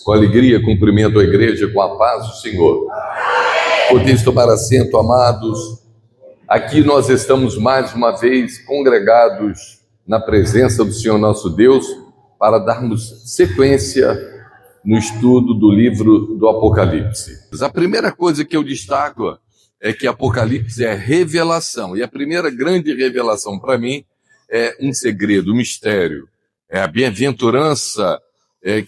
Com alegria, cumprimento a igreja com a paz do Senhor. Podeis tomar assento, amados. Aqui nós estamos mais uma vez congregados na presença do Senhor nosso Deus para darmos sequência no estudo do livro do Apocalipse. A primeira coisa que eu destaco é que Apocalipse é revelação. E a primeira grande revelação para mim é um segredo, um mistério. É a bem-aventurança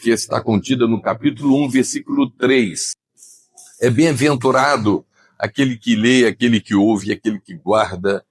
que está contida no capítulo 1, versículo 3. É bem-aventurado aquele que lê, aquele que ouve, aquele que guarda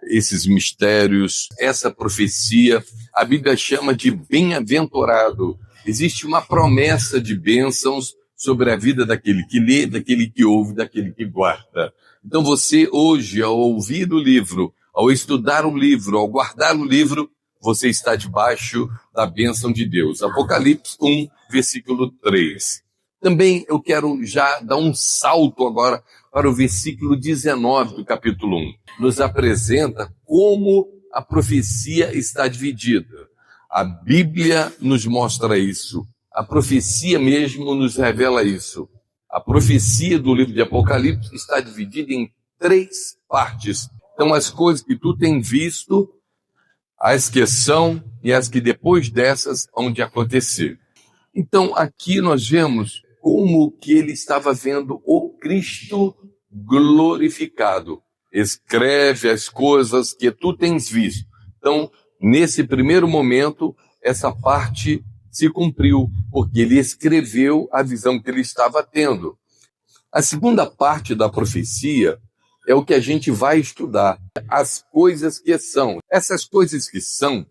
esses mistérios, essa profecia. A Bíblia chama de bem-aventurado. Existe uma promessa de bênçãos sobre a vida daquele que lê, daquele que ouve, daquele que guarda. Então você hoje, ao ouvir o livro, ao estudar o livro, ao guardar o livro, você está debaixo da bênção de Deus. Apocalipse 1, versículo 3. Também eu quero já dar um salto agora para o versículo 19 do capítulo 1. Nos apresenta como a profecia está dividida. A Bíblia nos mostra isso. A profecia mesmo nos revela isso. A profecia do livro de Apocalipse está dividida em 3 partes. Então, as coisas que tu tens visto, as que são e as que depois dessas hão de acontecer. Então, aqui nós vemos como que ele estava vendo o Cristo glorificado. Escreve as coisas que tu tens visto. Então, nesse primeiro momento, essa parte se cumpriu, porque ele escreveu a visão que ele estava tendo. A segunda parte da profecia é o que a gente vai estudar, as coisas que são. Essas coisas que são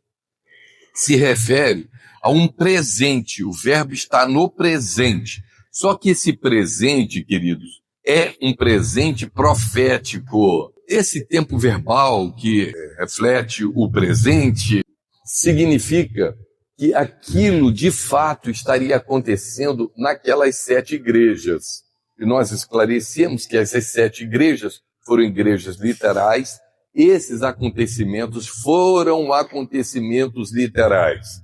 se refere a um presente, o verbo está no presente. Só que esse presente, queridos, é um presente profético. Esse tempo verbal que reflete o presente significa que aquilo de fato estaria acontecendo naquelas 7 igrejas. E nós esclarecemos que essas 7 igrejas foram igrejas literais. Esses acontecimentos foram acontecimentos literais.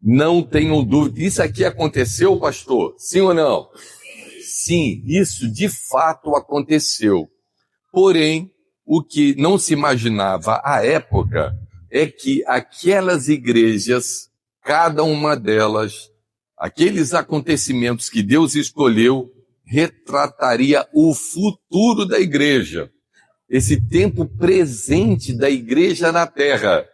Não tenham dúvida. Isso aqui aconteceu, pastor? Sim ou não? Sim, isso de fato aconteceu. Porém, o que não se imaginava à época é que aquelas igrejas, cada uma delas, aqueles acontecimentos que Deus escolheu, retrataria o futuro da igreja, esse tempo presente da igreja na terra.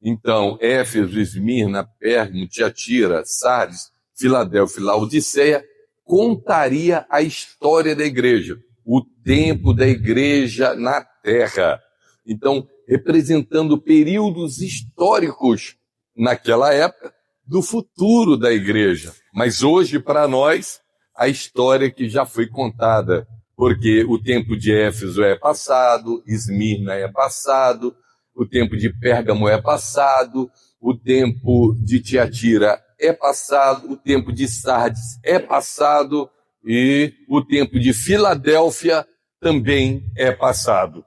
Então, Éfeso, Esmirna, Pérgamo, Tiatira, Sardes, Filadélfia e Laodiceia contaria a história da igreja, o tempo da igreja na terra. Então, representando períodos históricos naquela época do futuro da igreja. Mas hoje, para nós, a história que já foi contada, porque o tempo de Éfeso é passado, Esmirna é passado, o tempo de Pérgamo é passado, o tempo de Tiatira é passado, o tempo de Sardes é passado e o tempo de Filadélfia também é passado.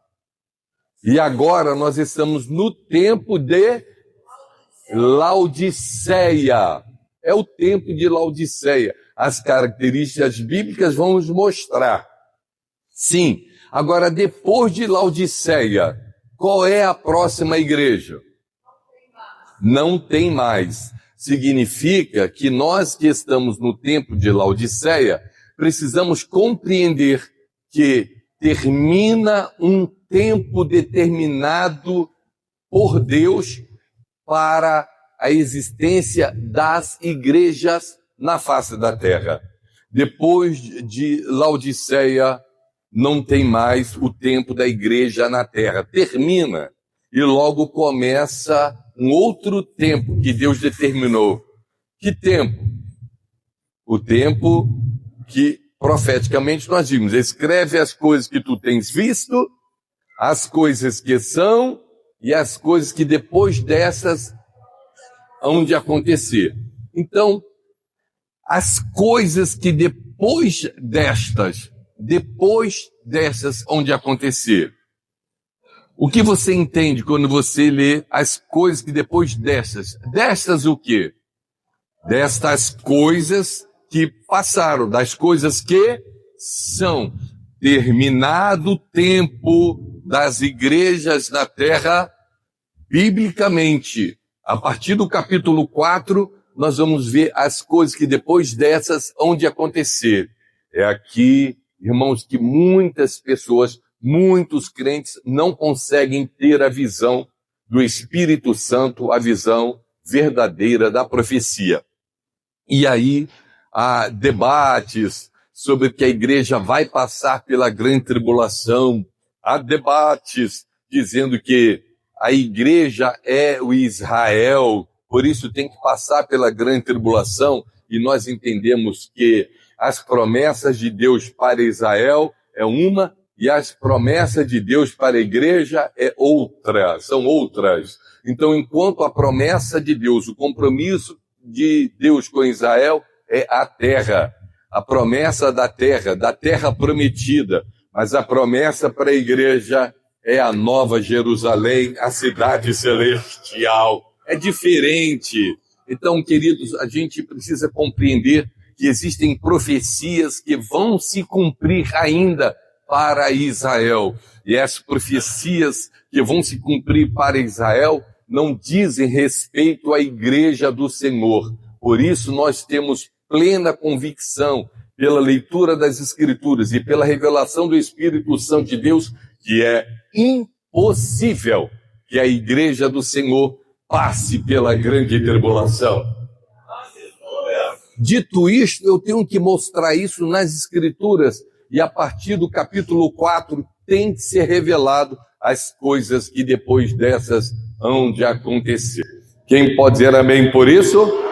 E agora nós estamos no tempo de Laodiceia. É o tempo de Laodiceia. As características bíblicas vão nos mostrar. Sim, agora depois de Laodiceia, qual é a próxima igreja? Não tem mais. Significa que nós que estamos no tempo de Laodiceia, precisamos compreender que termina um tempo determinado por Deus para a existência das igrejas na face da terra. Depois de Laodiceia, não tem mais o tempo da igreja na terra. Termina e logo começa um outro tempo que Deus determinou. Que tempo? O tempo que profeticamente nós vimos. Escreve as coisas que tu tens visto, as coisas que são e as coisas que depois dessas hão de acontecer. Então, as coisas que depois dessas hão de acontecer. O que você entende quando você lê as coisas que depois dessas? Destas o quê? Destas coisas que passaram, das coisas que são. Terminado o tempo das igrejas na terra, biblicamente, a partir do capítulo 4, nós vamos ver as coisas que depois dessas hão de acontecer. É aqui, irmãos, que muitas pessoas, muitos crentes não conseguem ter a visão do Espírito Santo, a visão verdadeira da profecia. E aí há debates sobre que a igreja vai passar pela grande tribulação. Há debates dizendo que a igreja é o Israel, por isso tem que passar pela grande tribulação. E nós entendemos que as promessas de Deus para Israel é uma, e as promessas de Deus para a igreja é outra, são outras. Então, enquanto a promessa de Deus, o compromisso de Deus com Israel é a terra, a promessa da terra prometida, mas a promessa para a igreja é a nova Jerusalém, a cidade celestial. É diferente. Então, queridos, a gente precisa compreender que existem profecias que vão se cumprir ainda para Israel. E essas profecias que vão se cumprir para Israel não dizem respeito à igreja do Senhor. Por isso nós temos plena convicção, pela leitura das Escrituras e pela revelação do Espírito Santo de Deus, que é impossível que a igreja do Senhor passe pela grande tribulação. Dito isto, eu tenho que mostrar isso nas Escrituras, e a partir do capítulo 4 tem que ser revelado as coisas que depois dessas hão de acontecer. Quem pode dizer amém por isso?